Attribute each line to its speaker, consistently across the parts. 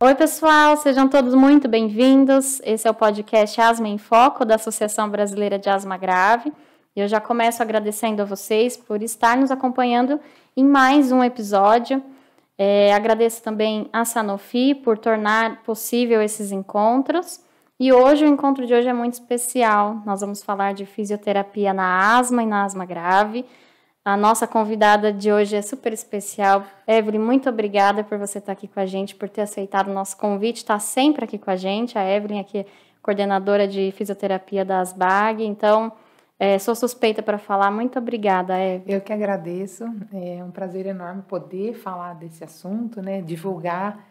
Speaker 1: Oi, pessoal, sejam todos muito bem-vindos. Esse é o podcast Asma em Foco, da Associação Brasileira de Asma Grave. E eu já começo agradecendo a vocês por estar nos acompanhando em mais um episódio. Agradeço também a Sanofi por tornar possível esses encontros. E hoje, o encontro de hoje é muito especial. Nós vamos falar de fisioterapia na asma e na asma grave. A nossa convidada de hoje é super especial. Evelyn, muito obrigada por você estar aqui com a gente, por ter aceitado o nosso convite, está sempre aqui com a gente. A Evelyn aqui é coordenadora de fisioterapia da ASBAG, então sou suspeita para falar. Muito obrigada, Evelyn.
Speaker 2: Eu que agradeço, é um prazer enorme poder falar desse assunto, né, divulgar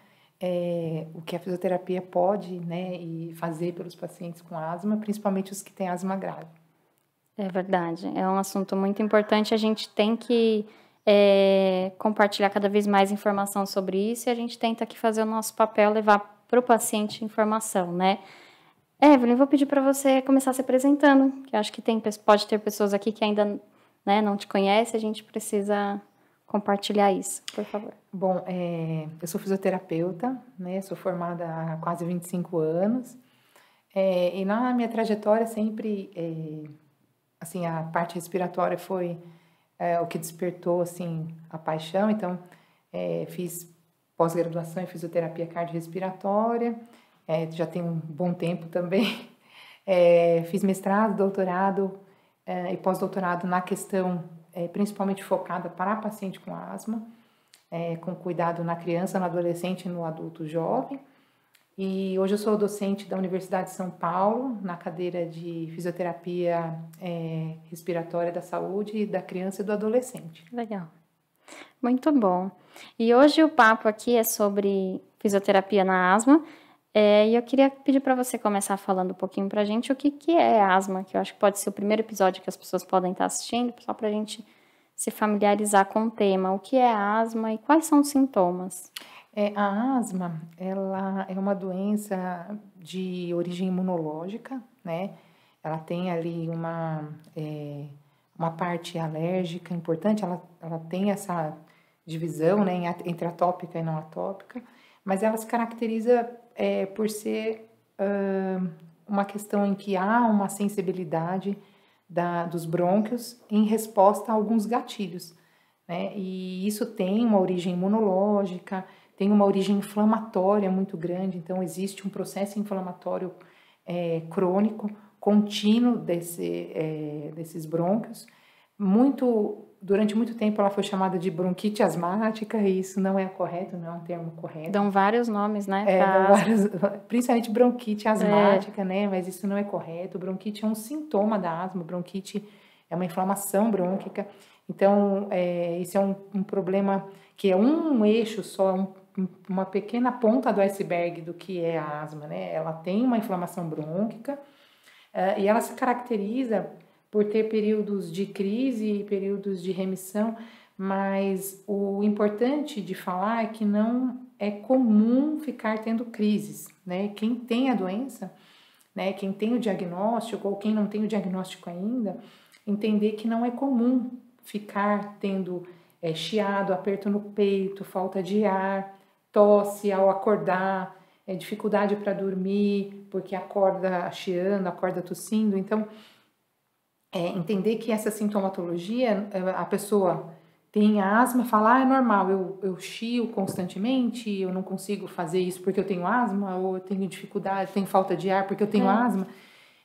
Speaker 2: o que a fisioterapia pode, né, e fazer pelos pacientes com asma, principalmente os que têm asma grave.
Speaker 1: É verdade, é um assunto muito importante, a gente tem que compartilhar cada vez mais informação sobre isso e a gente tenta aqui fazer o nosso papel, levar para o paciente informação, né? Evelyn, vou pedir para você começar se apresentando, que acho que pode ter pessoas aqui que ainda não te conhecem, a gente precisa compartilhar isso, por favor.
Speaker 2: Bom, eu sou fisioterapeuta, né, sou formada há quase 25 anos, e na minha trajetória sempre... assim, a parte respiratória foi o que despertou, assim, a paixão. Então, fiz pós-graduação em fisioterapia cardiorrespiratória, já tem um bom tempo também. Fiz mestrado, doutorado e pós-doutorado na questão principalmente focada para paciente com asma, com cuidado na criança, no adolescente e no adulto jovem. E hoje eu sou docente da Universidade de São Paulo, na cadeira de fisioterapia respiratória da saúde da criança e do adolescente.
Speaker 1: Legal. Muito bom. E hoje o papo aqui é sobre fisioterapia na asma. E eu queria pedir para você começar falando um pouquinho para a gente o que é asma, que eu acho que pode ser o primeiro episódio que as pessoas podem estar assistindo, só para a gente se familiarizar com o tema. O que é asma e quais são os sintomas?
Speaker 2: A asma, ela é uma doença de origem imunológica, né? Ela tem ali uma parte alérgica importante, ela tem essa divisão, né, entre atópica e não atópica, mas ela se caracteriza por ser uma questão em que há uma sensibilidade dos brônquios em resposta a alguns gatilhos, né? E isso tem uma origem imunológica, tem uma origem inflamatória muito grande, então existe um processo inflamatório crônico, contínuo desses brônquios. Durante muito tempo ela foi chamada de bronquite asmática, e isso não é correto, não é um termo correto.
Speaker 1: Dão vários nomes, né?
Speaker 2: Principalmente bronquite asmática, né? Mas isso não é correto. Bronquite é um sintoma da asma, bronquite é uma inflamação brônquica. Então, esse é um problema que é um eixo só, uma pequena ponta do iceberg do que é a asma, né? Ela tem uma inflamação brônquica e ela se caracteriza por ter períodos de crise e períodos de remissão, mas o importante de falar é que não é comum ficar tendo crises, né? Quem tem a doença, né? Quem tem o diagnóstico ou quem não tem o diagnóstico ainda, entender que não é comum ficar tendo chiado, aperto no peito, falta de ar, tosse ao acordar, dificuldade para dormir, porque acorda chiando, acorda tossindo. Então, entender que essa sintomatologia, a pessoa tem asma, fala, é normal, eu chio constantemente, eu não consigo fazer isso porque eu tenho asma, ou eu tenho dificuldade, tenho falta de ar porque eu tenho asma.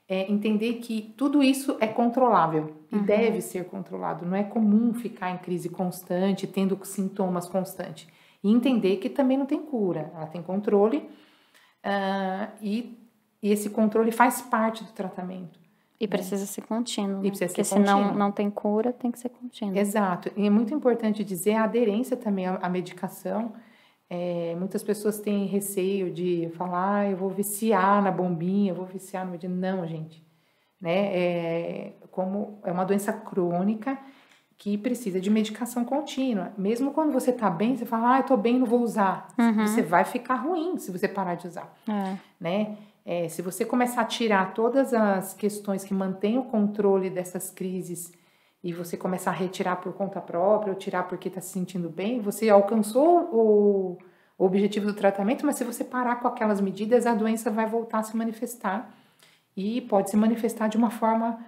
Speaker 2: Entender que tudo isso é controlável e deve ser controlado. Não é comum ficar em crise constante, tendo sintomas constantes. E entender que também não tem cura, ela tem controle e esse controle faz parte do tratamento.
Speaker 1: E precisa ser contínuo, né?
Speaker 2: Porque
Speaker 1: senão não tem cura, tem que ser contínuo.
Speaker 2: Exato. E é muito importante dizer a aderência também à medicação. Muitas pessoas têm receio de falar, eu vou viciar na bombinha, eu vou viciar no medicamento. Não, gente. Né? Como é uma doença crônica que precisa de medicação contínua. Mesmo quando você está bem, você fala, eu estou bem, não vou usar. Você vai ficar ruim se você parar de usar. Né? Se você começar a tirar todas as questões que mantêm o controle dessas crises e você começar a retirar por conta própria ou tirar porque está se sentindo bem, você alcançou o o objetivo do tratamento, mas se você parar com aquelas medidas, a doença vai voltar a se manifestar e pode se manifestar de uma forma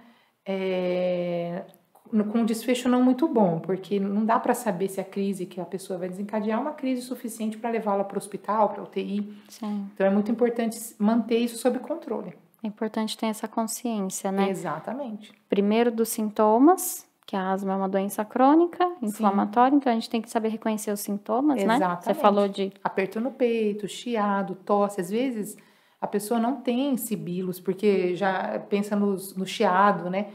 Speaker 2: com um desfecho não muito bom, porque não dá para saber se a crise que a pessoa vai desencadear é uma crise suficiente para levá-la para o hospital, para a UTI.
Speaker 1: Sim.
Speaker 2: Então é muito importante manter isso sob controle.
Speaker 1: É importante ter essa consciência, né?
Speaker 2: Exatamente.
Speaker 1: Primeiro dos sintomas, que a asma é uma doença crônica, inflamatória, então a gente tem que saber reconhecer os sintomas, né? Você falou de
Speaker 2: aperto no peito, chiado, tosse. Às vezes a pessoa não tem sibilos, porque já pensa no chiado, né?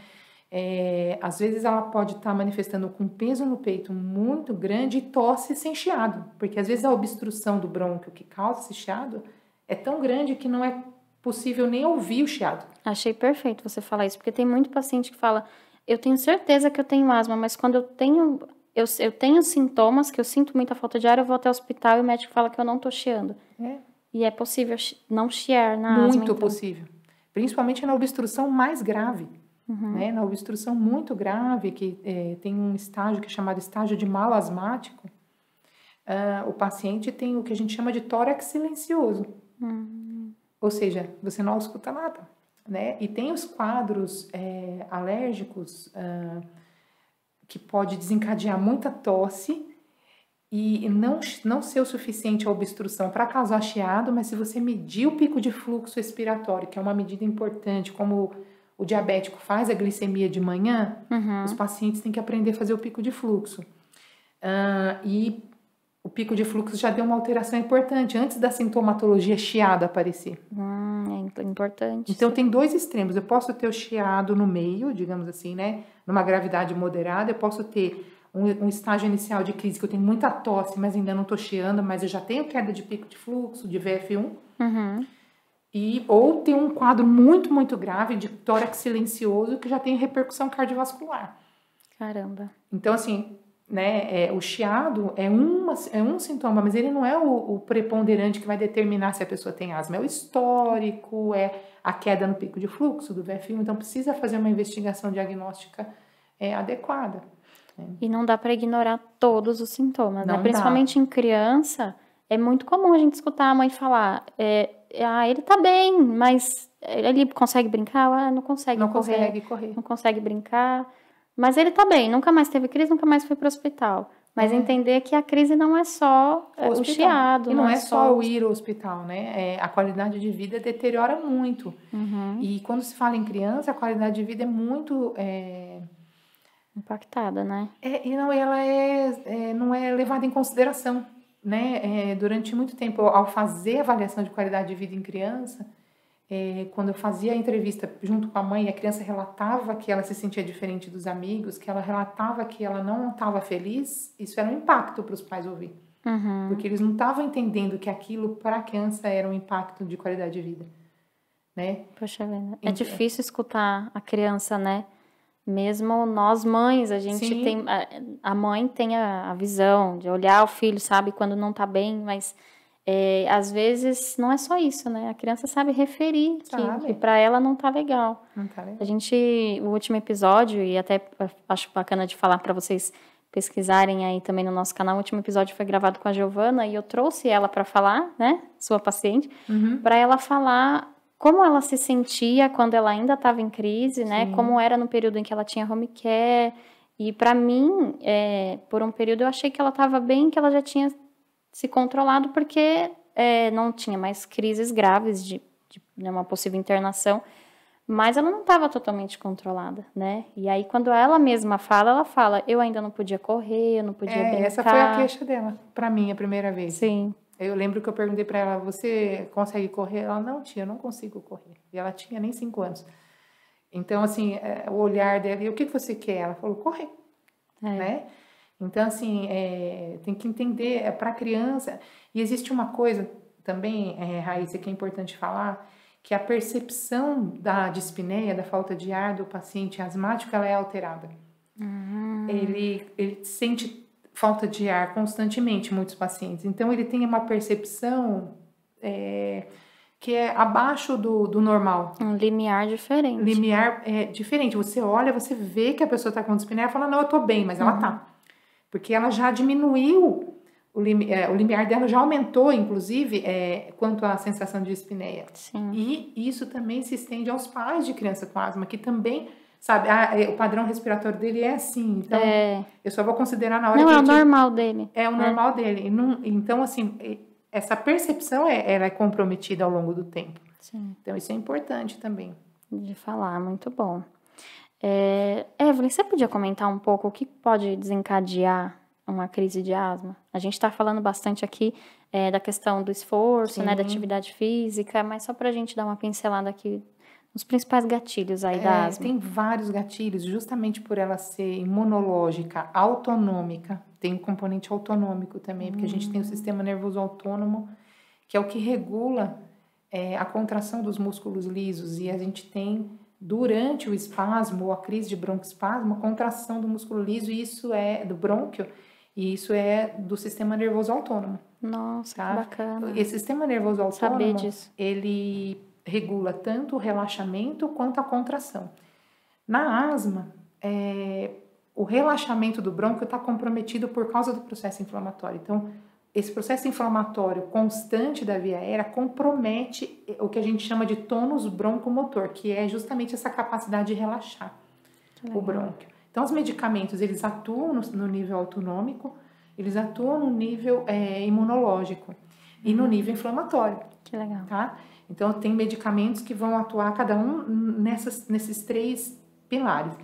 Speaker 2: Às vezes ela pode estar manifestando com peso no peito muito grande e tosse sem chiado, porque às vezes a obstrução do brônquio que causa esse chiado é tão grande que não é possível nem ouvir o chiado.
Speaker 1: Achei perfeito você falar isso, porque tem muito paciente que fala, eu tenho certeza que eu tenho asma, mas quando eu tenho sintomas, que eu sinto muita falta de ar, eu vou até o hospital e o médico fala que eu não tô chiando. E é possível não chiar na asma,
Speaker 2: muito possível. Principalmente na obstrução mais grave. Né? Na obstrução muito grave, que tem um estágio que é chamado estágio de mal asmático, o paciente tem o que a gente chama de tórax silencioso. Ou seja, você não escuta nada. Né? E tem os quadros alérgicos que pode desencadear muita tosse e não ser o suficiente a obstrução para causar chiado, mas se você medir o pico de fluxo expiratório, que é uma medida importante, como o diabético faz a glicemia de manhã, os pacientes têm que aprender a fazer o pico de fluxo. E o pico de fluxo já deu uma alteração importante, antes da sintomatologia chiado aparecer.
Speaker 1: É importante.
Speaker 2: Então, tem dois extremos. Eu posso ter o chiado no meio, digamos assim, né? Numa gravidade moderada. Eu posso ter um estágio inicial de crise que eu tenho muita tosse, mas ainda não estou chiando, mas eu já tenho queda de pico de fluxo, de VF1. Ou tem um quadro muito, muito grave de tórax silencioso que já tem repercussão cardiovascular.
Speaker 1: Caramba.
Speaker 2: Então, assim, né, o chiado é um sintoma, mas ele não é o preponderante que vai determinar se a pessoa tem asma. É o histórico, é a queda no pico de fluxo do VF1. Então, precisa fazer uma investigação diagnóstica adequada.
Speaker 1: E não dá para ignorar todos os sintomas, né?
Speaker 2: Não
Speaker 1: Principalmente em criança, é muito comum a gente escutar a mãe falar... ele tá bem, mas ele consegue brincar? Não consegue correr. Não consegue brincar. Mas ele tá bem, nunca mais teve crise, nunca mais foi pro hospital. Mas entender que a crise não é só o chiado.
Speaker 2: E não é só o ir ao hospital, né? A qualidade de vida deteriora muito. E quando se fala em criança, a qualidade de vida é muito...
Speaker 1: impactada, né?
Speaker 2: E não, ela não é levada em consideração. Né? Durante muito tempo, ao fazer a avaliação de qualidade de vida em criança, quando eu fazia a entrevista junto com a mãe, a criança relatava que ela se sentia diferente dos amigos, que ela relatava que ela não estava feliz, isso era um impacto para os pais ouvir. Porque eles não estavam entendendo que aquilo para a criança era um impacto de qualidade de vida. Né?
Speaker 1: Poxa vida, é difícil escutar a criança, né? Mesmo nós mães, a gente tem... A mãe tem a visão de olhar o filho, sabe quando não tá bem, mas às vezes não é só isso, né? A criança sabe referir que pra ela não tá legal.
Speaker 2: Não tá legal.
Speaker 1: O último episódio, e até acho bacana de falar pra vocês pesquisarem aí também no nosso canal, o último episódio foi gravado com a Giovana e eu trouxe ela pra falar, né? Sua paciente, pra ela falar... como ela se sentia quando ela ainda estava em crise, né? Como era no período em que ela tinha home care. E para mim, por um período eu achei que ela estava bem, que ela já tinha se controlado, porque não tinha mais crises graves de uma possível internação. Mas ela não estava totalmente controlada, né? E aí, quando ela mesma fala, eu ainda não podia correr, eu não podia brincar.
Speaker 2: Essa foi a queixa dela, para mim, a primeira vez.
Speaker 1: Sim.
Speaker 2: Eu lembro que eu perguntei para ela, você consegue correr? Ela, não, tia, eu não consigo correr. E ela tinha nem 5 anos. Então, assim, o olhar dela, e o que você quer? Ela falou, correr, né? Então, assim, tem que entender, para a criança... E existe uma coisa também, Raíssa, que é importante falar, que a percepção da dispneia, da falta de ar do paciente asmático, ela é alterada. Ele sente... falta de ar constantemente, muitos pacientes. Então, ele tem uma percepção que é abaixo do normal.
Speaker 1: Um limiar diferente.
Speaker 2: Limiar diferente. Você olha, você vê que a pessoa está com dispneia e fala, não, eu estou bem, mas ela está. Porque ela já diminuiu o limiar dela já aumentou, inclusive, quanto à sensação de dispneia.
Speaker 1: Sim.
Speaker 2: E isso também se estende aos pais de criança com asma, que também, sabe, o padrão respiratório dele é assim. Então, eu só vou considerar na hora
Speaker 1: não,
Speaker 2: que...
Speaker 1: Não, é o normal dele.
Speaker 2: É o normal dele. E não, então, assim, essa percepção ela é comprometida ao longo do tempo.
Speaker 1: Sim.
Speaker 2: Então, isso é importante também.
Speaker 1: De falar, muito bom. Evelyn, você podia comentar um pouco o que pode desencadear uma crise de asma? A gente está falando bastante aqui da questão do esforço, né, da atividade física, mas só para a gente dar uma pincelada aqui nos principais gatilhos aí da asma.
Speaker 2: Tem vários gatilhos, justamente por ela ser imunológica, autonômica. Tem um componente autonômico também, porque a gente tem o sistema nervoso autônomo, que é o que regula a contração dos músculos lisos, e a gente tem, durante o espasmo ou a crise de broncoespasmo, a contração do músculo liso, e isso é do brônquio, e isso é do sistema nervoso autônomo.
Speaker 1: Nossa, tá? Que bacana.
Speaker 2: Esse sistema nervoso autônomo,
Speaker 1: saber disso.
Speaker 2: Ele regula tanto o relaxamento quanto a contração. Na asma, o relaxamento do brônquio está comprometido por causa do processo inflamatório. Então, esse processo inflamatório constante da via aérea compromete o que a gente chama de tônus broncomotor, que é justamente essa capacidade de relaxar o brônquio. Então, os medicamentos, eles atuam no nível autonômico, eles atuam no nível imunológico e no nível inflamatório.
Speaker 1: Que legal.
Speaker 2: Tá? Então, tem medicamentos que vão atuar cada um nesses 3 pilares.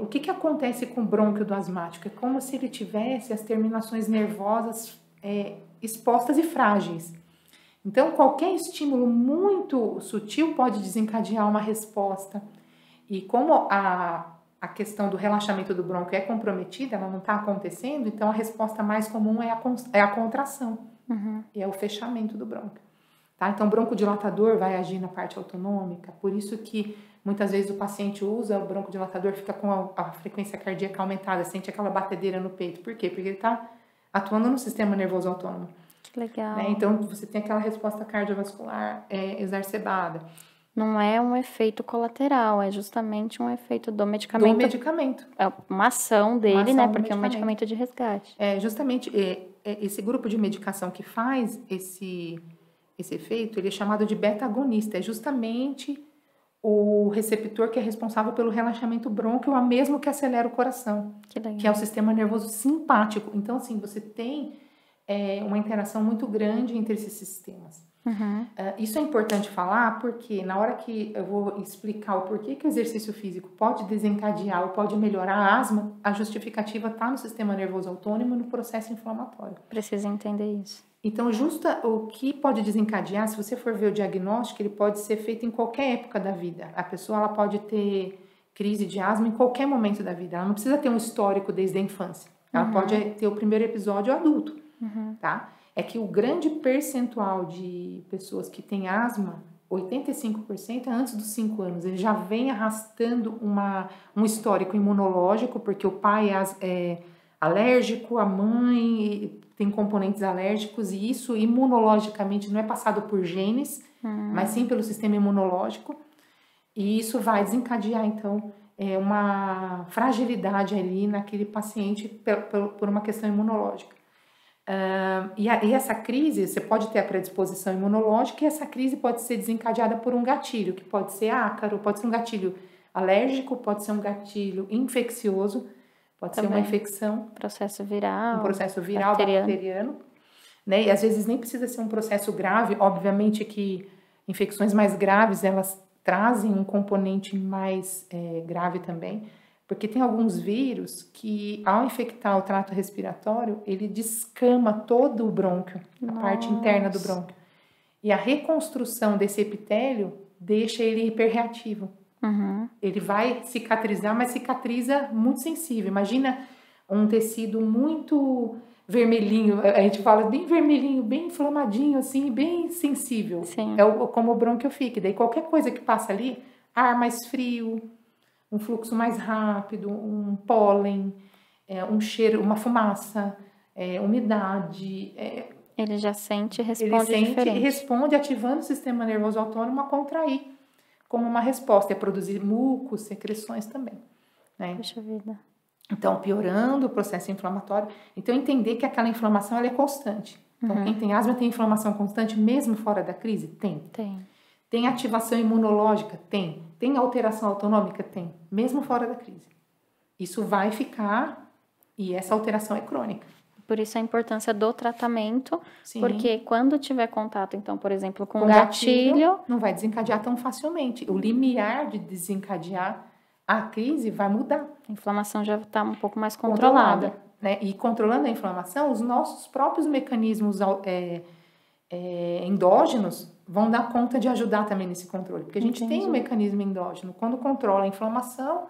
Speaker 2: O que acontece com o brônquio do asmático? É como se ele tivesse as terminações nervosas expostas e frágeis. Então, qualquer estímulo muito sutil pode desencadear uma resposta. E como a questão do relaxamento do brônquio é comprometida, ela não está acontecendo, então a resposta mais comum é a contração. E é o fechamento do brônquio. Tá? Então, o broncodilatador vai agir na parte autonômica, por isso que muitas vezes o paciente usa o broncodilatador, fica com a frequência cardíaca aumentada, sente aquela batedeira no peito. Por quê? Porque ele está atuando no sistema nervoso autônomo.
Speaker 1: Que legal.
Speaker 2: Né? Então, você tem aquela resposta cardiovascular exacerbada.
Speaker 1: Não é um efeito colateral, é justamente um efeito do medicamento.
Speaker 2: Do medicamento.
Speaker 1: É uma ação dele, né? Porque é um medicamento de resgate.
Speaker 2: Justamente esse grupo de medicação que faz esse efeito, ele é chamado de beta-agonista. É justamente o receptor que é responsável pelo relaxamento brônquio, é o mesmo que acelera o coração, que é o sistema nervoso simpático. Então, assim, você tem uma interação muito grande entre esses sistemas. Isso é importante falar porque na hora que eu vou explicar o porquê que o exercício físico pode desencadear ou pode melhorar a asma, a justificativa está no sistema nervoso autônomo e no processo inflamatório.
Speaker 1: Precisa entender isso.
Speaker 2: Então, o que pode desencadear, se você for ver o diagnóstico, ele pode ser feito em qualquer época da vida. A pessoa ela pode ter crise de asma em qualquer momento da vida. Ela não precisa ter um histórico desde a infância. Ela pode ter o primeiro episódio adulto, tá? É que o grande percentual de pessoas que têm asma, 85% é antes dos 5 anos. Ele já vem arrastando um histórico imunológico, porque o pai é alérgico, a mãe tem componentes alérgicos, e isso imunologicamente não é passado por genes, mas sim pelo sistema imunológico, e isso vai desencadear, então, uma fragilidade ali naquele paciente por uma questão imunológica. E essa crise, você pode ter a predisposição imunológica, e essa crise pode ser desencadeada por um gatilho, que pode ser ácaro, pode ser um gatilho alérgico, pode ser um gatilho infeccioso, pode ser uma infecção.
Speaker 1: Processo viral.
Speaker 2: Um processo viral bacteriano. Né? E às vezes nem precisa ser um processo grave. Obviamente que infecções mais graves, elas trazem um componente mais grave também. Porque tem alguns vírus que, ao infectar o trato respiratório, ele descama todo o brônquio, a parte interna do brônquio. E a reconstrução desse epitélio deixa ele hiperreativo. Ele vai cicatrizar, mas cicatriza muito sensível. Imagina um tecido muito vermelhinho, a gente fala bem vermelhinho, bem inflamadinho, assim, bem sensível.
Speaker 1: Sim.
Speaker 2: Como o brônquio fica. Daí qualquer coisa que passa ali, ar mais frio, um fluxo mais rápido, um pólen, um cheiro, uma fumaça, umidade.
Speaker 1: Ele já sente e responde diferente.
Speaker 2: Ele responde ativando o sistema nervoso autônomo a contrair como uma resposta, é produzir mucos, secreções também. Né?
Speaker 1: Puxa vida.
Speaker 2: Então, piorando o processo inflamatório. Então, entender que aquela inflamação ela é constante. Então, quem tem asma tem inflamação constante mesmo fora da crise? Tem. Tem ativação imunológica? Tem. Tem alteração autonômica? Tem. Mesmo fora da crise. Isso vai ficar e essa alteração é crônica.
Speaker 1: Por isso a importância do tratamento,
Speaker 2: Sim.
Speaker 1: Porque quando tiver contato, então, por exemplo, com gatilho...
Speaker 2: Não vai desencadear tão facilmente. O limiar de desencadear a crise vai mudar.
Speaker 1: A inflamação já está um pouco mais controlada.
Speaker 2: Né? E controlando a inflamação, os nossos próprios mecanismos endógenos vão dar conta de ajudar também nesse controle. Porque a gente tem um mecanismo endógeno. Quando controla a inflamação,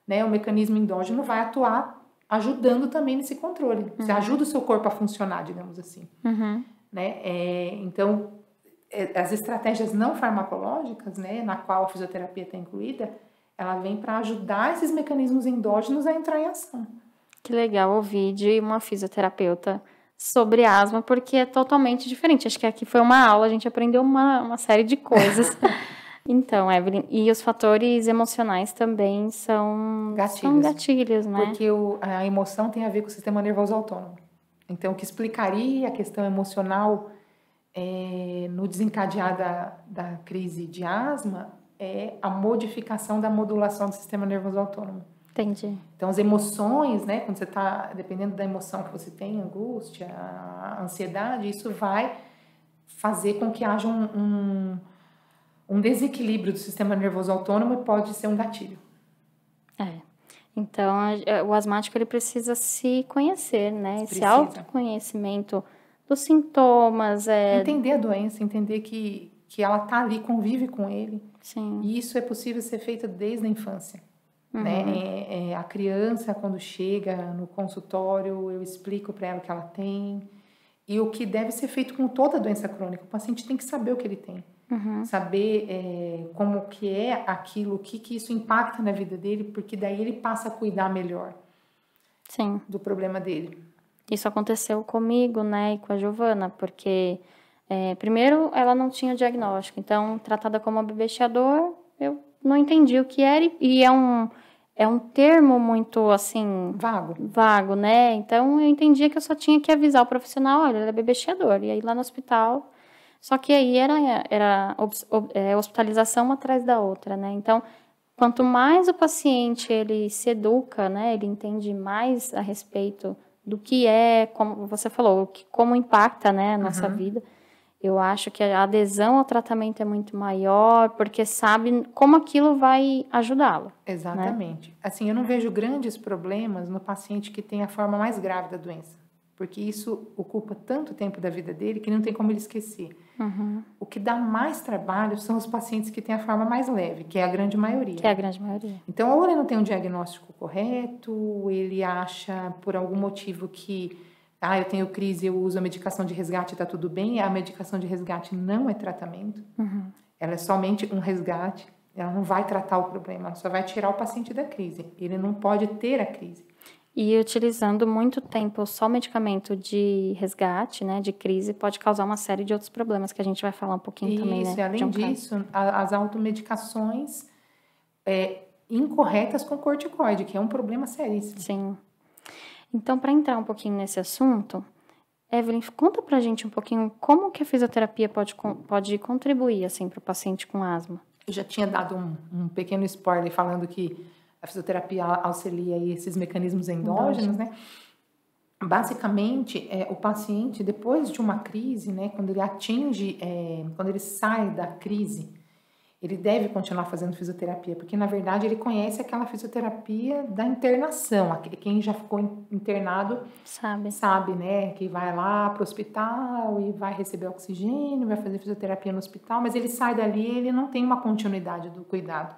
Speaker 2: né, o mecanismo endógeno vai atuar ajudando também nesse controle. Você ajuda o seu corpo a funcionar, digamos assim. Né? Então, as estratégias não farmacológicas, né, na qual a fisioterapia está incluída, ela vem para ajudar esses mecanismos endógenos a entrar em ação.
Speaker 1: Que legal ouvir de uma fisioterapeuta sobre asma, porque é totalmente diferente. Acho que aqui foi uma aula, a gente aprendeu uma série de coisas. Então, Evelyn, e os fatores emocionais também são gatilhos, né?
Speaker 2: Porque a emoção tem a ver com o sistema nervoso autônomo. Então, o que explicaria a questão emocional no desencadear da crise de asma é a modificação da modulação do sistema nervoso autônomo.
Speaker 1: Entendi.
Speaker 2: Então, as emoções, né? Quando você está, dependendo da emoção que você tem, angústia, ansiedade, isso vai fazer com que haja um desequilíbrio do sistema nervoso autônomo e pode ser um gatilho.
Speaker 1: Então, o asmático ele precisa se conhecer, né? Esse autoconhecimento dos sintomas.
Speaker 2: Entender a doença, entender que ela está ali, convive com ele.
Speaker 1: Sim.
Speaker 2: E isso é possível ser feito desde a infância. Né? A criança, quando chega no consultório, eu explico para ela o que ela tem. E o que deve ser feito com toda doença crônica. O paciente tem que saber o que ele tem. Saber como que é aquilo, o que isso impacta na vida dele, porque daí ele passa a cuidar melhor do problema dele.
Speaker 1: Isso aconteceu comigo, né, e com a Giovana, porque primeiro ela não tinha o diagnóstico, então tratada como bebê-cheador, eu não entendi o que era, e é um termo muito, assim... Vago, né? Então, eu entendia que eu só tinha que avisar o profissional, olha, ele é bebê-cheador, e aí lá no hospital... Só que aí era hospitalização uma atrás da outra, né? Então, quanto mais o paciente ele se educa, né? Ele entende mais a respeito do que como você falou, como impacta, né, a nossa vida. Eu acho que a adesão ao tratamento é muito maior, porque sabe como aquilo vai ajudá-lo.
Speaker 2: Exatamente.
Speaker 1: Né?
Speaker 2: Assim, eu não vejo grandes problemas no paciente que tem a forma mais grave da doença. Porque isso ocupa tanto tempo da vida dele que não tem como ele esquecer. O que dá mais trabalho são os pacientes que têm a forma mais leve, que é a grande maioria. Então, ou ele não tem um diagnóstico correto, ele acha por algum motivo que eu tenho crise, eu uso a medicação de resgate e está tudo bem. A medicação de resgate não é tratamento. Ela é somente um resgate. Ela não vai tratar o problema, ela só vai tirar o paciente da crise. Ele não pode ter a crise.
Speaker 1: E utilizando muito tempo só medicamento de resgate, né, de crise, pode causar uma série de outros problemas que a gente vai falar um pouquinho também, né?
Speaker 2: Isso, e além disso, as automedicações incorretas com corticoide, que é um problema seríssimo.
Speaker 1: Sim. Então, para entrar um pouquinho nesse assunto, Evelyn, conta pra gente um pouquinho como que a fisioterapia pode contribuir, assim, para o paciente com asma.
Speaker 2: Eu já tinha dado um pequeno spoiler falando que a fisioterapia auxilia esses mecanismos endógenos, né? Basicamente, o paciente, depois de uma crise, né, quando ele sai da crise, ele deve continuar fazendo fisioterapia, porque, na verdade, ele conhece aquela fisioterapia da internação. Quem já ficou internado sabe, né, que vai lá para o hospital e vai receber oxigênio, vai fazer fisioterapia no hospital, mas ele sai dali e ele não tem uma continuidade do cuidado.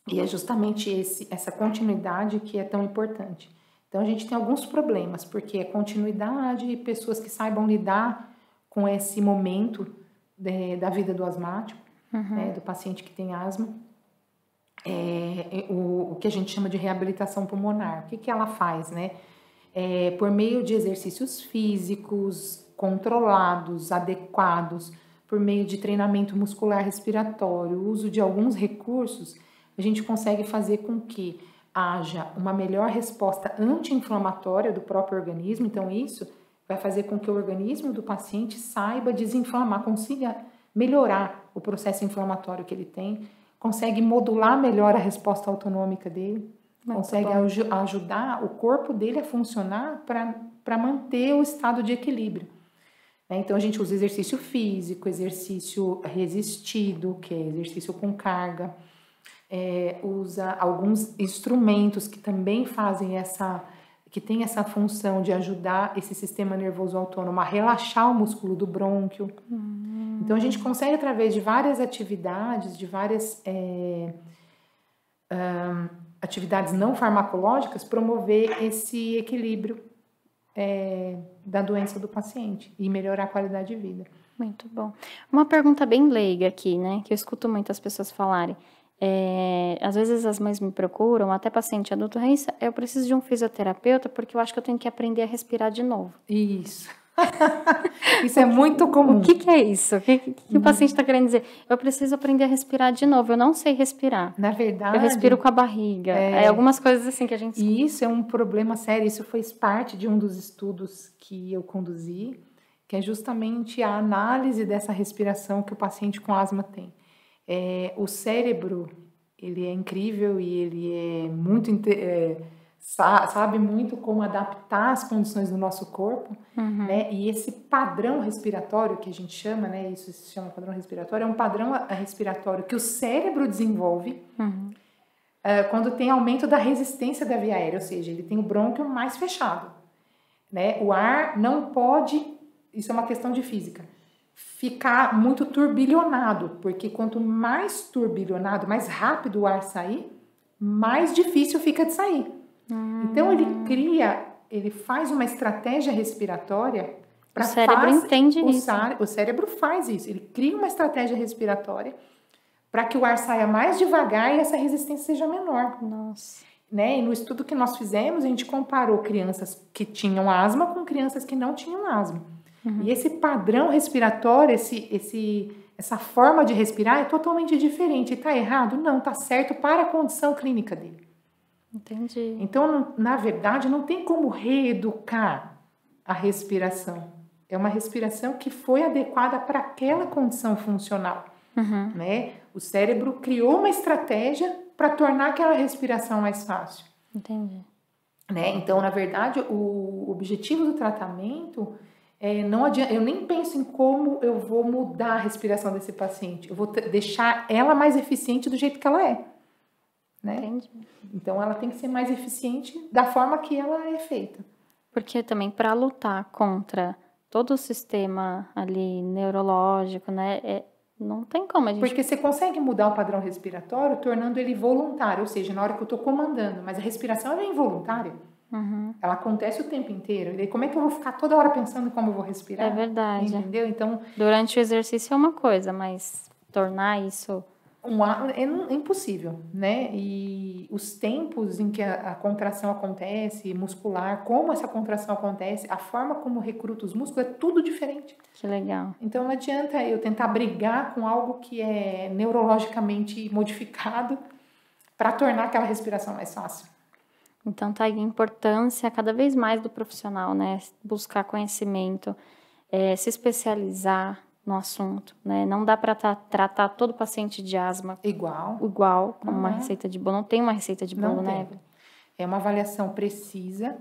Speaker 2: E é justamente essa continuidade que é tão importante. Então, a gente tem alguns problemas, porque é continuidade e pessoas que saibam lidar com esse momento da vida do asmático, né, do paciente que tem asma. O que a gente chama de reabilitação pulmonar. O que ela faz, né? Por meio de exercícios físicos controlados, adequados, por meio de treinamento muscular respiratório, uso de alguns recursos, a gente consegue fazer com que haja uma melhor resposta anti-inflamatória do próprio organismo. Então, isso vai fazer com que o organismo do paciente saiba desinflamar, consiga melhorar o processo inflamatório que ele tem, consegue modular melhor a resposta autonômica dele, consegue ajudar o corpo dele a funcionar para manter o estado de equilíbrio. Então, a gente usa exercício físico, exercício resistido, que é exercício com carga, usa alguns instrumentos que também fazem que tem essa função de ajudar esse sistema nervoso autônomo a relaxar o músculo do brônquio. Então, a gente consegue, através de várias atividades, de várias atividades não farmacológicas, promover esse equilíbrio da doença do paciente e melhorar a qualidade de vida.
Speaker 1: Muito bom. Uma pergunta bem leiga aqui, né? Que eu escuto muitas pessoas falarem. Às vezes as mães me procuram, até paciente adulto, Raíssa, eu preciso de um fisioterapeuta porque eu acho que eu tenho que aprender a respirar de novo.
Speaker 2: Isso. Isso é muito comum.
Speaker 1: O que é isso? O que o paciente está querendo dizer? Eu preciso aprender a respirar de novo, eu não sei respirar.
Speaker 2: Na verdade...
Speaker 1: Eu respiro com a barriga. Algumas coisas assim que a gente...
Speaker 2: E isso é um problema sério, isso fez parte de um dos estudos que eu conduzi, que é justamente a análise dessa respiração que o paciente com asma tem. O cérebro, ele é incrível e ele é muito... sabe muito como adaptar as condições do nosso corpo, né? E esse padrão respiratório que a gente chama, né? Isso se chama padrão respiratório, é um padrão respiratório que o cérebro desenvolve quando tem aumento da resistência da via aérea, ou seja, ele tem o brônquio mais fechado, né? O ar não pode, isso é uma questão de física, ficar muito turbilhonado, porque quanto mais turbilhonado, mais rápido o ar sair, mais difícil fica de sair. Então ele faz uma estratégia respiratória para...
Speaker 1: O cérebro entende isso.
Speaker 2: O cérebro faz isso, ele cria uma estratégia respiratória para que o ar saia mais devagar e essa resistência seja menor.
Speaker 1: Nossa.
Speaker 2: Né? E no estudo que nós fizemos, a gente comparou crianças que tinham asma com crianças que não tinham asma. E esse padrão respiratório, essa forma de respirar é totalmente diferente. Está errado? Não, está certo para a condição clínica dele.
Speaker 1: Entendi.
Speaker 2: Então, na verdade, não tem como reeducar a respiração. É uma respiração que foi adequada para aquela condição funcional. Né? O cérebro criou uma estratégia para tornar aquela respiração mais fácil.
Speaker 1: Entendi.
Speaker 2: Né? Então, na verdade, o objetivo do tratamento não adianta. Eu nem penso em como eu vou mudar a respiração desse paciente. Eu vou deixar ela mais eficiente do jeito que ela é. Né?
Speaker 1: Entendi.
Speaker 2: Então, ela tem que ser mais eficiente da forma que ela é feita.
Speaker 1: Porque também para lutar contra todo o sistema ali neurológico, né? Não tem como a gente...
Speaker 2: Porque você consegue mudar o padrão respiratório tornando ele voluntário, ou seja, na hora que eu estou comandando, mas a respiração é involuntária. Ela acontece o tempo inteiro. E daí, como é que eu vou ficar toda hora pensando em como eu vou respirar?
Speaker 1: É verdade.
Speaker 2: Entendeu? Então,
Speaker 1: durante o exercício é uma coisa, mas tornar isso...
Speaker 2: é impossível, né? E os tempos em que a contração acontece, muscular, como essa contração acontece, a forma como recruta os músculos, é tudo diferente.
Speaker 1: Que legal.
Speaker 2: Então, não adianta eu tentar brigar com algo que é neurologicamente modificado para tornar aquela respiração mais fácil.
Speaker 1: Então, tá aí a importância cada vez mais do profissional, né? Buscar conhecimento, se especializar no assunto, né? Não dá para tratar todo paciente de asma igual como uma receita de bolo. Não tem uma receita de bolo, né?
Speaker 2: É uma avaliação precisa,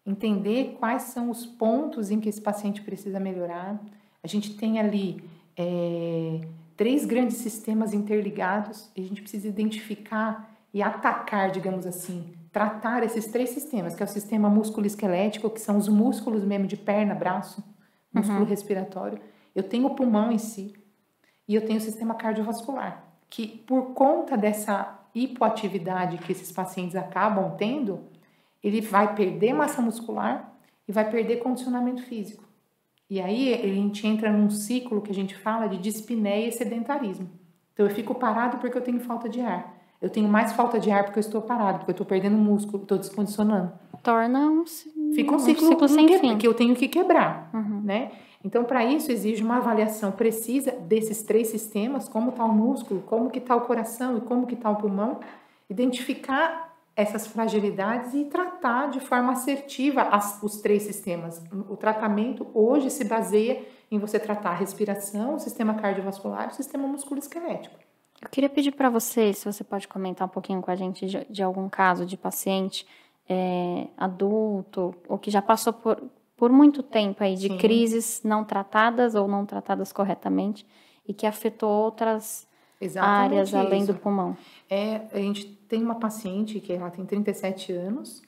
Speaker 2: entender quais são os pontos em que esse paciente precisa melhorar. A gente tem ali 3 grandes sistemas interligados e a gente precisa identificar e atacar, digamos assim, tratar esses 3 sistemas, que é o sistema músculo-esquelético, que são os músculos mesmo de perna, braço, músculo respiratório. Eu tenho o pulmão em si e eu tenho o sistema cardiovascular, que por conta dessa hipoatividade que esses pacientes acabam tendo, ele vai perder massa muscular e vai perder condicionamento físico. E aí a gente entra num ciclo que a gente fala de dispneia e sedentarismo. Então eu fico parado porque eu tenho falta de ar. Eu tenho mais falta de ar porque eu estou parado, porque eu estou perdendo músculo, estou descondicionando. Fica um ciclo sem fim. Que eu tenho que quebrar, né? Então, para isso, exige uma avaliação precisa desses 3 sistemas, como está o músculo, como que está o coração e como que está o pulmão, identificar essas fragilidades e tratar de forma assertiva os 3 sistemas. O tratamento hoje se baseia em você tratar a respiração, o sistema cardiovascular e o sistema musculoesquelético.
Speaker 1: Eu queria pedir para você, se você pode comentar um pouquinho com a gente de algum caso de paciente adulto ou que já passou por muito tempo aí de
Speaker 2: Sim.
Speaker 1: crises não tratadas ou não tratadas corretamente e que afetou outras áreas além do pulmão.
Speaker 2: A gente tem uma paciente que ela tem 37 anos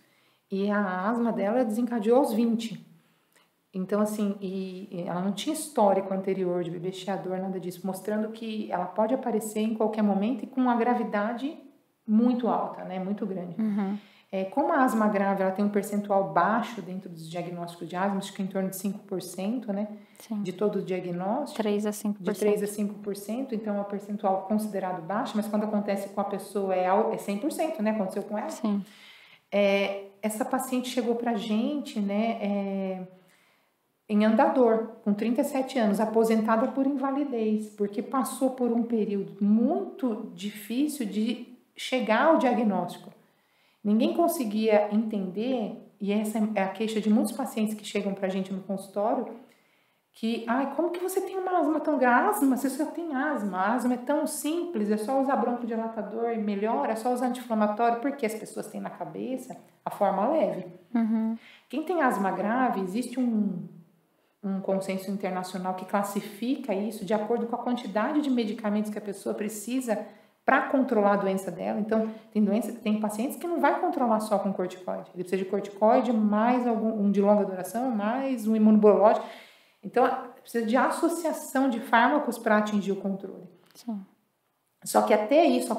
Speaker 2: e a asma dela desencadeou aos 20. Então, assim, e ela não tinha histórico anterior de bebê chiador, nada disso, mostrando que ela pode aparecer em qualquer momento e com uma gravidade muito alta, né, muito grande.
Speaker 1: Uhum.
Speaker 2: Como a asma grave ela tem um percentual baixo dentro dos diagnósticos de asma, acho que em torno de 5%, né?
Speaker 1: Sim.
Speaker 2: De todo o diagnóstico.
Speaker 1: 3 a 5%.
Speaker 2: De 3 a 5%, então é um percentual considerado baixo, mas quando acontece com a pessoa é 100%, né? Aconteceu com ela.
Speaker 1: Sim.
Speaker 2: Essa paciente chegou pra gente, né? Em andador, com 37 anos, aposentada por invalidez, porque passou por um período muito difícil de chegar ao diagnóstico. Ninguém conseguia entender, e essa é a queixa de muitos pacientes que chegam pra gente no consultório, que, como que você tem uma asma tão grave? Asma, você só tem asma. A asma é tão simples, é só usar broncodilatador e melhora, é só usar anti-inflamatório, porque as pessoas têm na cabeça a forma leve.
Speaker 1: Uhum.
Speaker 2: Quem tem asma grave, existe um consenso internacional que classifica isso de acordo com a quantidade de medicamentos que a pessoa precisa para controlar a doença dela. Então, tem pacientes que não vai controlar só com corticoide. Ele precisa de corticoide, mais um de longa duração, mais um imunobiológico. Então, precisa de associação de fármacos para atingir o controle.
Speaker 1: Sim.
Speaker 2: Só que até isso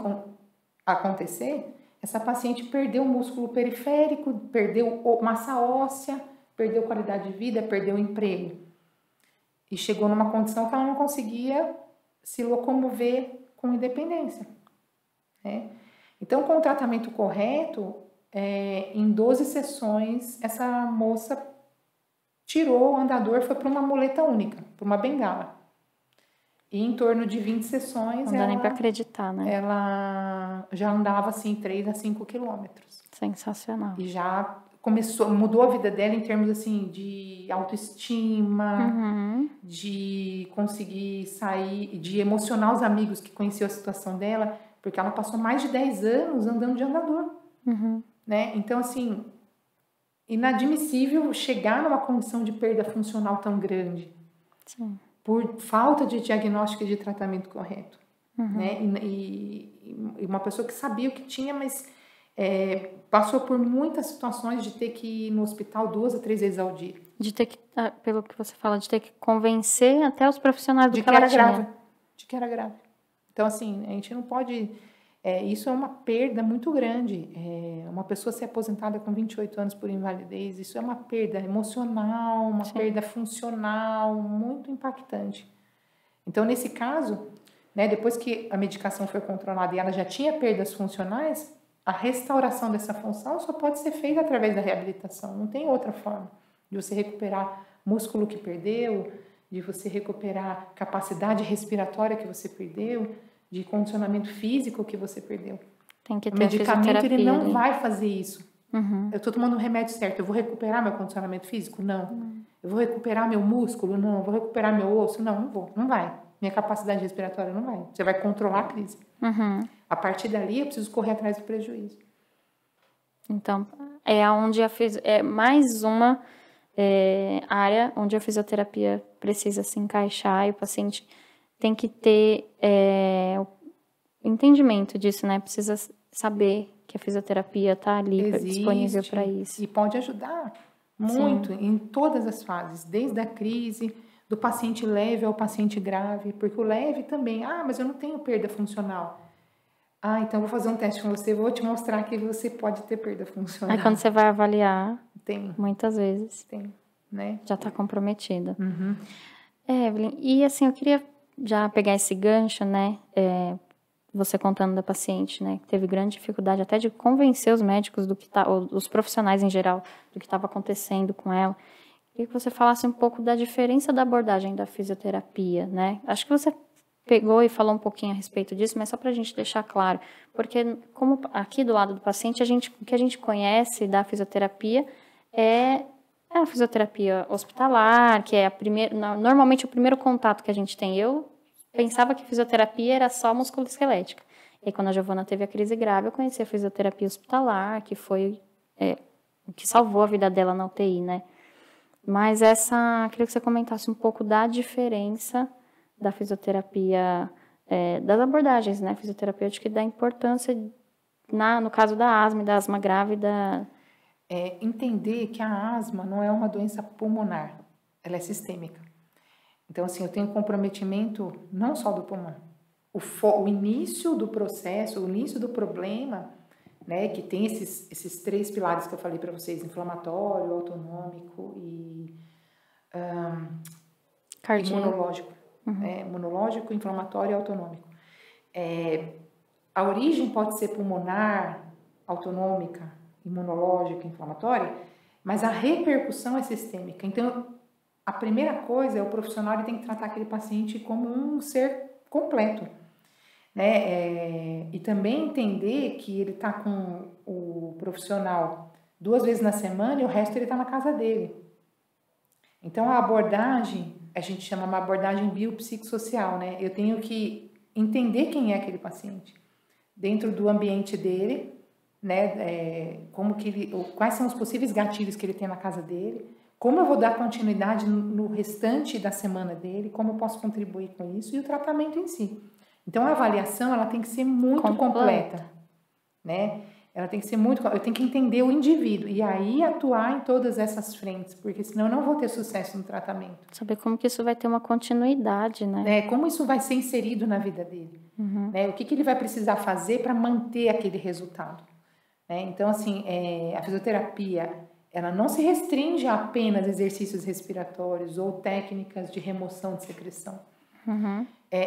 Speaker 2: acontecer, essa paciente perdeu o músculo periférico, perdeu massa óssea, perdeu qualidade de vida, perdeu o emprego. E chegou numa condição que ela não conseguia se locomover com independência. Né? Então, com o tratamento correto, em 12 sessões, essa moça tirou o andador, foi para uma muleta única, para uma bengala. E em torno de 20 sessões,
Speaker 1: não dá nem para acreditar, né?
Speaker 2: Ela já andava assim 3 a 5 quilômetros.
Speaker 1: Sensacional.
Speaker 2: E já mudou a vida dela em termos assim de autoestima,
Speaker 1: uhum.
Speaker 2: de conseguir sair, de emocionar os amigos que conheciam a situação dela, porque ela passou mais de 10 anos andando de andador.
Speaker 1: Uhum.
Speaker 2: Né? Então, assim, inadmissível chegar numa condição de perda funcional tão grande.
Speaker 1: Sim.
Speaker 2: Por falta de diagnóstico e de tratamento correto.
Speaker 1: Uhum.
Speaker 2: Né? E uma pessoa que sabia o que tinha, mas passou por muitas situações de ter que ir no hospital 2 a 3 vezes ao dia.
Speaker 1: De ter que, pelo que você fala, de ter que convencer até os profissionais do
Speaker 2: de
Speaker 1: que ela tinha.
Speaker 2: Grave. De que era grave. Então, assim, a gente não pode... isso é uma perda muito grande. Uma pessoa ser aposentada com 28 anos por invalidez, isso é uma perda emocional, uma
Speaker 1: Sim.
Speaker 2: perda funcional muito impactante. Então, nesse caso, né, depois que a medicação foi controlada e ela já tinha perdas funcionais, a restauração dessa função só pode ser feita através da reabilitação. Não tem outra forma de você recuperar músculo que perdeu, de você recuperar capacidade respiratória que você perdeu, de condicionamento físico que você perdeu.
Speaker 1: Tem que ter
Speaker 2: o medicamento ele não
Speaker 1: ali.
Speaker 2: vai fazer isso.
Speaker 1: Uhum.
Speaker 2: Eu estou tomando um remédio certo, eu vou recuperar meu condicionamento físico? Não. Eu vou recuperar meu músculo? Não. Eu vou recuperar meu osso? Não, não vou. Não vai. Minha capacidade respiratória não vai. Você vai controlar a crise.
Speaker 1: Uhum.
Speaker 2: A partir dali, eu preciso correr atrás do prejuízo.
Speaker 1: Então, é mais uma área onde a fisioterapia precisa se encaixar e o paciente tem que ter o entendimento disso, né? Precisa saber que a fisioterapia está ali disponível para isso.
Speaker 2: E pode ajudar muito. Sim. Em todas as fases, desde a crise, do paciente leve ao paciente grave, porque o leve também, mas eu não tenho perda funcional. Então eu vou fazer um teste com você, vou te mostrar que você pode ter perda funcional.
Speaker 1: Aí quando você vai avaliar,
Speaker 2: tem.
Speaker 1: Muitas vezes,
Speaker 2: tem, né?
Speaker 1: Já está comprometida.
Speaker 2: Uhum.
Speaker 1: Evelyn, e assim, eu queria já pegar esse gancho, né, você contando da paciente, né, que teve grande dificuldade até de convencer os médicos ou os profissionais em geral, do que estava acontecendo com ela. Queria que você falasse um pouco da diferença da abordagem da fisioterapia, né? Acho que você pegou e falou um pouquinho a respeito disso, mas só para a gente deixar claro, porque como aqui do lado do paciente, o que a gente conhece da fisioterapia é a fisioterapia hospitalar, que é normalmente o primeiro contato que a gente tem. Eu pensava que fisioterapia era só musculoesquelética. E quando a Giovana teve a crise grave, eu conheci a fisioterapia hospitalar, que foi o que salvou a vida dela na UTI, né? Mas queria que você comentasse um pouco da diferença da fisioterapia, das abordagens, né, fisioterapêutica e da importância, no caso da asma e da asma grávida.
Speaker 2: Entender que a asma não é uma doença pulmonar, ela é sistêmica. Então, assim, eu tenho comprometimento não só do pulmão. O início do processo, o início do problema, né, que tem esses 3 pilares que eu falei para vocês, inflamatório, autonômico e imunológico. Imunológico, inflamatório e autonômico. A origem pode ser pulmonar, autonômica, imunológica, inflamatória, mas a repercussão é sistêmica. Então, a primeira coisa é o profissional ele tem que tratar aquele paciente como um ser completo, né? E também entender que ele está com o profissional 2 vezes na semana e o resto ele está na casa dele. Então, a abordagem, a gente chama uma abordagem biopsicossocial, né? Eu tenho que entender quem é aquele paciente dentro do ambiente dele, né? Quais são os possíveis gatilhos que ele tem na casa dele, como eu vou dar continuidade no restante da semana dele, como eu posso contribuir com isso e o tratamento em si. Então, a avaliação ela tem que ser muito completa, né? Ela tem que ser eu tenho que entender o indivíduo e aí atuar em todas essas frentes, porque senão eu não vou ter sucesso no tratamento.
Speaker 1: Saber como que isso vai ter uma continuidade, né?
Speaker 2: Como isso vai ser inserido na vida dele, né? O que ele vai precisar fazer para manter aquele resultado, né? Então, assim, a fisioterapia, ela não se restringe a apenas exercícios respiratórios ou técnicas de remoção de secreção.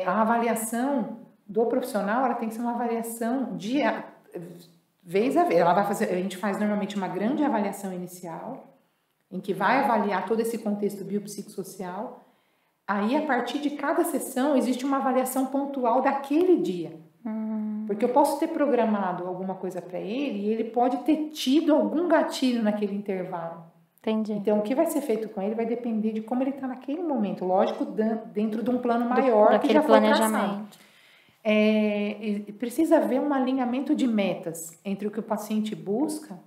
Speaker 2: A avaliação do profissional, ela tem que ser uma avaliação vez a vez. A gente faz normalmente uma grande avaliação inicial, em que vai avaliar todo esse contexto biopsicossocial. Aí, a partir de cada sessão, existe uma avaliação pontual daquele dia. Porque eu posso ter programado alguma coisa para ele e ele pode ter tido algum gatilho naquele intervalo.
Speaker 1: Entendi.
Speaker 2: Então, o que vai ser feito com ele vai depender de como ele está naquele momento. Lógico, dentro de um plano maior que já foi traçado. Precisa haver um alinhamento de metas entre o que o paciente busca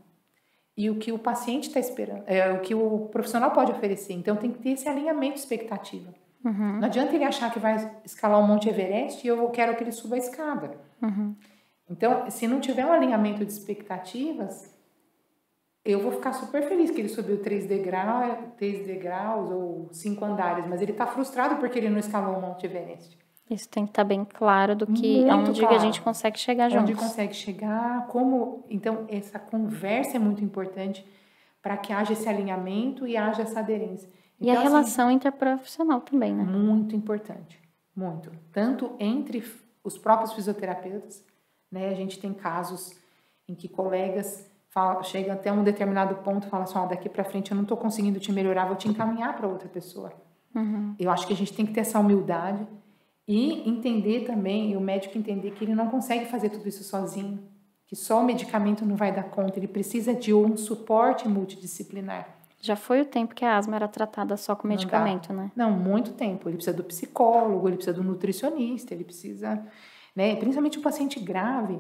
Speaker 2: e o que o paciente está esperando, o que o profissional pode oferecer. Então, tem que ter esse alinhamento de expectativa. Não adianta ele achar que vai escalar o Monte Everest e eu quero que ele suba a escada. Então, se não tiver um alinhamento de expectativas, eu vou ficar super feliz que ele subiu 3 degraus ou 5 andares, mas ele está frustrado porque ele não escalou o Monte Everest.
Speaker 1: Isso tem que estar bem claro do que aonde a gente consegue chegar juntos.
Speaker 2: Onde consegue chegar, Então, essa conversa é muito importante para que haja esse alinhamento e haja essa aderência. Então,
Speaker 1: e a relação interprofissional também, né?
Speaker 2: Muito importante, muito. Tanto entre os próprios fisioterapeutas, né? A gente tem casos em que colegas chegam até um determinado ponto e falam assim, daqui para frente eu não estou conseguindo te melhorar, vou te encaminhar para outra pessoa. Eu acho que a gente tem que ter essa humildade e entender também, e o médico entender que ele não consegue fazer tudo isso sozinho, que só o medicamento não vai dar conta, ele precisa de um suporte multidisciplinar.
Speaker 1: Já foi o tempo que a asma era tratada só com medicamento, né?
Speaker 2: Não, muito tempo. Ele precisa do psicólogo, ele precisa do nutricionista, ele precisa, né? Principalmente o paciente grave,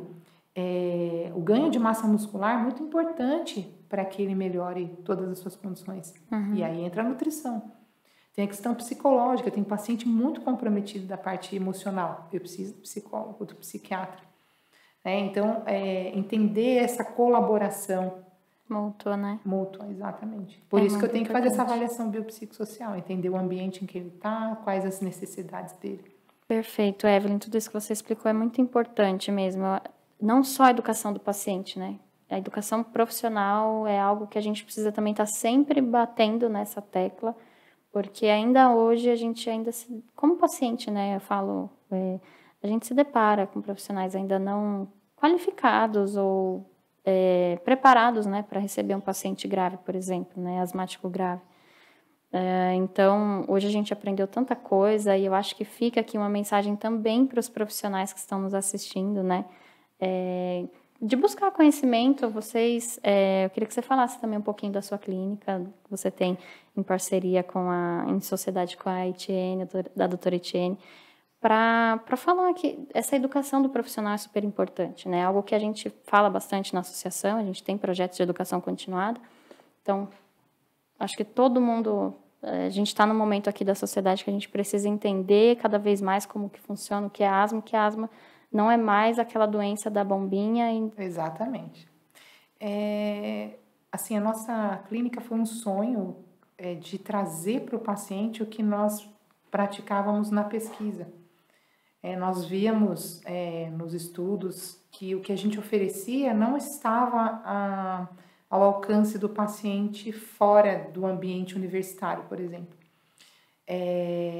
Speaker 2: o ganho de massa muscular é muito importante para que ele melhore todas as suas condições. E aí entra a nutrição. Tem a questão psicológica, tem paciente muito comprometido da parte emocional. Eu preciso do psicólogo, do psiquiatra. Então, entender essa colaboração
Speaker 1: mútua, né?
Speaker 2: Mútua, exatamente. Por isso que eu tenho que fazer essa avaliação biopsicossocial, entender o ambiente em que ele está, quais as necessidades dele.
Speaker 1: Perfeito, Evelyn. Tudo isso que você explicou é muito importante mesmo. Não só a educação do paciente, né? A educação profissional é algo que a gente precisa também estar sempre batendo nessa tecla, porque ainda hoje a gente como paciente, né? Eu falo, a gente se depara com profissionais ainda não qualificados ou preparados, né, para receber um paciente grave, por exemplo, né, asmático grave. Então, hoje a gente aprendeu tanta coisa e eu acho que fica aqui uma mensagem também para os profissionais que estão nos assistindo, né? De buscar conhecimento, eu queria que você falasse também um pouquinho da sua clínica, que você tem em parceria em sociedade com a Etienne, da doutora Etienne, para falar que essa educação do profissional é super importante, né? Algo que a gente fala bastante na associação, a gente tem projetos de educação continuada, então, acho que todo mundo, a gente está no momento aqui da sociedade que a gente precisa entender cada vez mais como que funciona, o que é asma, que a asma não é mais aquela doença da bombinha.
Speaker 2: Exatamente. Assim, a nossa clínica foi um sonho de trazer para o paciente o que nós praticávamos na pesquisa. Nós víamos nos estudos que o que a gente oferecia não estava ao alcance do paciente fora do ambiente universitário, por exemplo.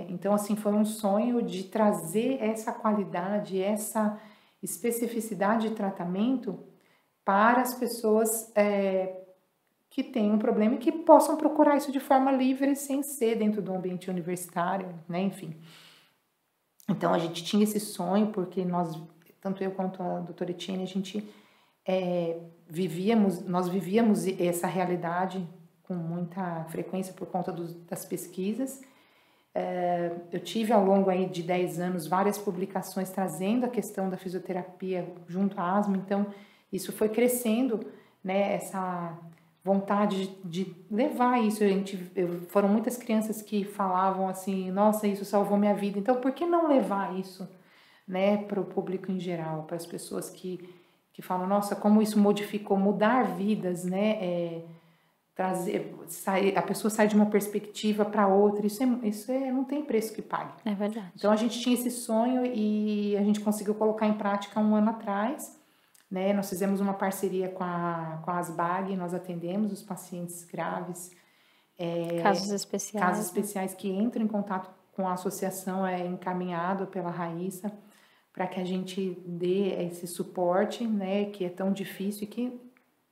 Speaker 2: Então, assim, foi um sonho de trazer essa qualidade, essa especificidade de tratamento para as pessoas que têm um problema e que possam procurar isso de forma livre, sem ser dentro do ambiente universitário, né? Enfim. Então, a gente tinha esse sonho, porque tanto eu quanto a doutora Etienne, a gente nós vivíamos essa realidade com muita frequência por conta das pesquisas. Eu tive ao longo aí de 10 anos várias publicações trazendo a questão da fisioterapia junto à asma, então isso foi crescendo, né, essa vontade de levar isso. Foram muitas crianças que falavam assim, nossa, isso salvou minha vida, então por que não levar isso, né, para o público em geral, para as pessoas que falam, nossa, como isso mudar vidas, né, a pessoa sai de uma perspectiva para outra, isso não tem preço que pague.
Speaker 1: É verdade.
Speaker 2: Então a gente tinha esse sonho e a gente conseguiu colocar em prática 1 ano atrás, né? Nós fizemos uma parceria com a ASBAG, nós atendemos os pacientes graves,
Speaker 1: casos especiais,
Speaker 2: que entram em contato com a associação, encaminhado pela Raíssa, para que a gente dê esse suporte, né, que é tão difícil e que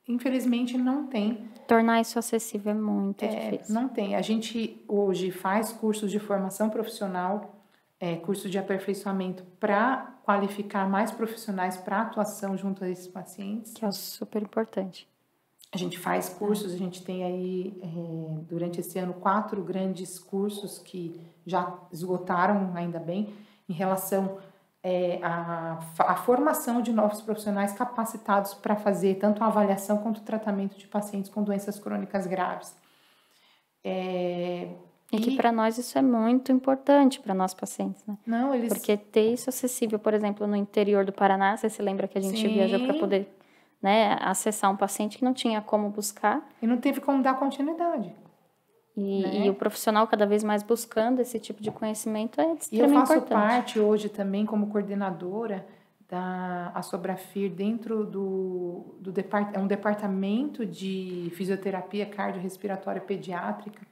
Speaker 2: infelizmente não tem.
Speaker 1: Tornar isso acessível é muito difícil.
Speaker 2: Não tem. A gente hoje faz cursos de formação profissional, curso de aperfeiçoamento para qualificar mais profissionais para atuação junto a esses pacientes.
Speaker 1: Que é super importante.
Speaker 2: A gente faz cursos, a gente tem aí, durante esse ano, 4 grandes cursos que já esgotaram, ainda bem, em relação a formação de novos profissionais capacitados para fazer tanto a avaliação quanto o tratamento de pacientes com doenças crônicas graves.
Speaker 1: E que para nós isso é muito importante, para nós pacientes, né? Porque ter isso acessível, por exemplo, no interior do Paraná, você se lembra que a gente viajou para poder, né, acessar um paciente que não tinha como buscar.
Speaker 2: E não teve como dar continuidade.
Speaker 1: E o profissional cada vez mais buscando esse tipo de conhecimento é extremamente importante.
Speaker 2: E eu faço parte hoje também como coordenadora da Asobrafir dentro é um departamento de fisioterapia cardiorrespiratória pediátrica.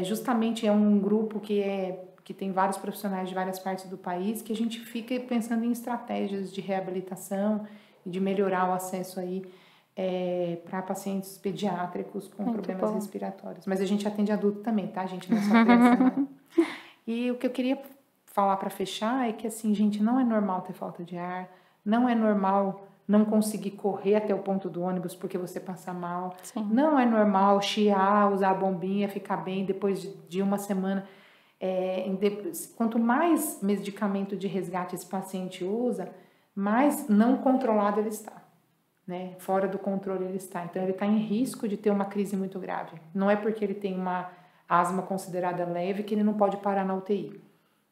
Speaker 2: Justamente é um grupo que tem vários profissionais de várias partes do país, que a gente fica pensando em estratégias de reabilitação e de melhorar o acesso aí para pacientes pediátricos com problemas respiratórios. Mas a gente atende adulto também, tá, gente? Não é só criança. E o que eu queria falar para fechar é que, assim, gente, não é normal ter falta de ar, não é normal não conseguir correr até o ponto do ônibus porque você passa mal.
Speaker 1: Sim.
Speaker 2: Não é normal chiar, usar a bombinha, ficar bem depois de uma semana. Quanto mais medicamento de resgate esse paciente usa, mais não controlado ele está. Né? Fora do controle ele está. Então, ele está em risco de ter uma crise muito grave. Não é porque ele tem uma asma considerada leve que ele não pode parar na UTI.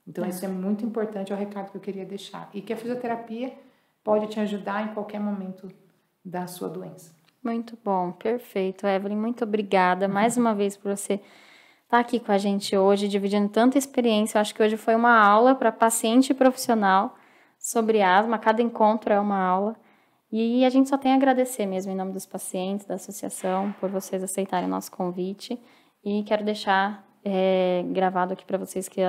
Speaker 2: Então, isso é muito importante, é o recado que eu queria deixar. E que a fisioterapia pode te ajudar em qualquer momento da sua doença.
Speaker 1: Muito bom, perfeito. Evelyn, muito obrigada mais uma vez por você estar aqui com a gente hoje, dividindo tanta experiência. Eu acho que hoje foi uma aula para paciente e profissional sobre asma. Cada encontro é uma aula. E a gente só tem a agradecer mesmo em nome dos pacientes, da associação, por vocês aceitarem o nosso convite. E quero deixar gravado aqui para vocês que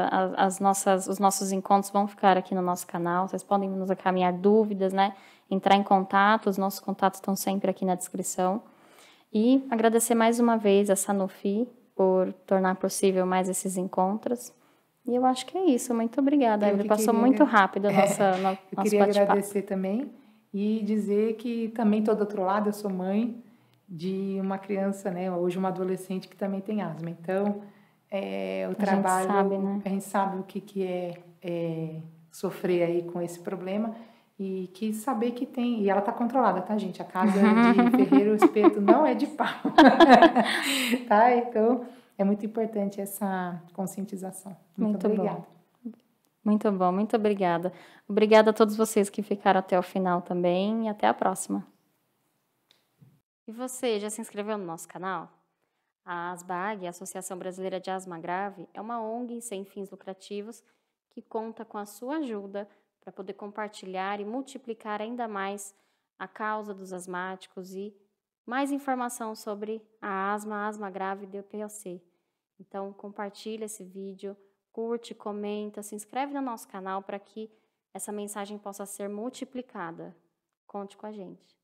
Speaker 1: os nossos encontros vão ficar aqui no nosso canal. Vocês podem nos encaminhar dúvidas, né? Entrar em contato, os nossos contatos estão sempre aqui na descrição. E agradecer mais uma vez a Sanofi por tornar possível mais esses encontros. E eu acho que é isso. Muito obrigada, Evelyn. Passou muito rápido o nosso bate-papo.
Speaker 2: Eu queria agradecer também e dizer que também estou do outro lado, eu sou mãe de uma criança, né, hoje uma adolescente que também tem asma. Então, o trabalho,
Speaker 1: sabe, né?
Speaker 2: a gente sabe o que é sofrer aí com esse problema e que saber que tem, e ela está controlada, tá, gente? A casa de ferreiro, o espeto não é de pau, tá? Então, é muito importante essa conscientização. Muito obrigada.
Speaker 1: Bom. Muito bom, muito obrigada. Obrigada a todos vocês que ficaram até o final também e até a próxima. E você, já se inscreveu no nosso canal? A ASBAG, a Associação Brasileira de Asma Grave, é uma ONG sem fins lucrativos que conta com a sua ajuda para poder compartilhar e multiplicar ainda mais a causa dos asmáticos e mais informação sobre a asma grave e DPOC. Então, compartilha esse vídeo, curte, comenta, se inscreve no nosso canal para que essa mensagem possa ser multiplicada. Conte com a gente.